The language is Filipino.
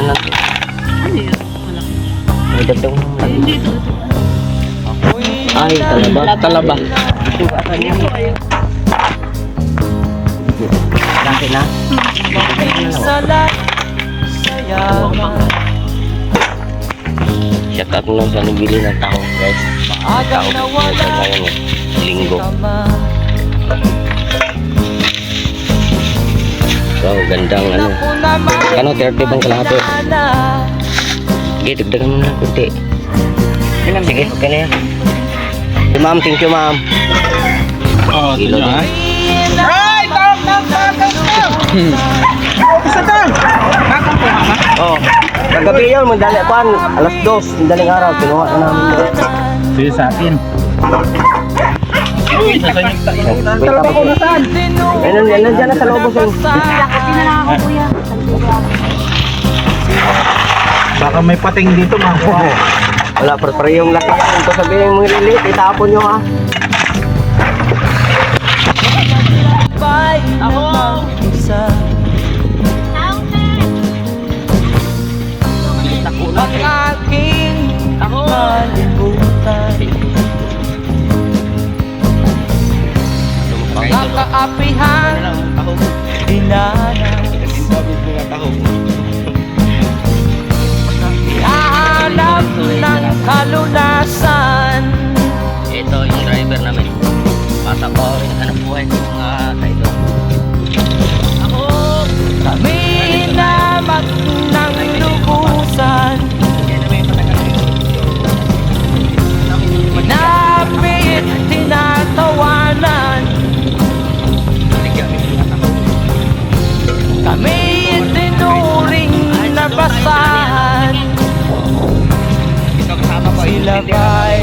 na to. Ano yun? Malaki. May dagdag mo Ay, hindi ito. Ay, talaba. Talaba. Ito, asan yan? Dati na. Shout out mo sa nabili ng tahong, guys. Tahong na ngayon eh. Linggo. So, gandang ano. Kano, 30 bang kalahati? Sige, dagdagan mo na kunti. Sige, okay na yan. Si ma'am, thank you ma'am. Oh, ito Kilo nyo ha. din. Ay! Isa tang! Kakang po mama? Oh, kagabi yun, mandali kuan, alas 2, madaling araw, kinuha na namin. Sige sa akin. Wait ako po. Ayun, nandiyan na sa loob ko. Kasi na lang ako, kuya. Baka may pating dito mga kuha. Wala, pero yung laki yan. Ito sabihin mo lilit, itapon nyo ha. Ako! Ang aking kalimutan, mga kaapihan, dinanang hahanap ng kalunasan. Ito yung driver namin. Bata ko rin hanap buhay ng mga kaidol. Kami naman ng lubusan, pinapit, tinatawanan. Kami tinuring na basahan, sila ba'y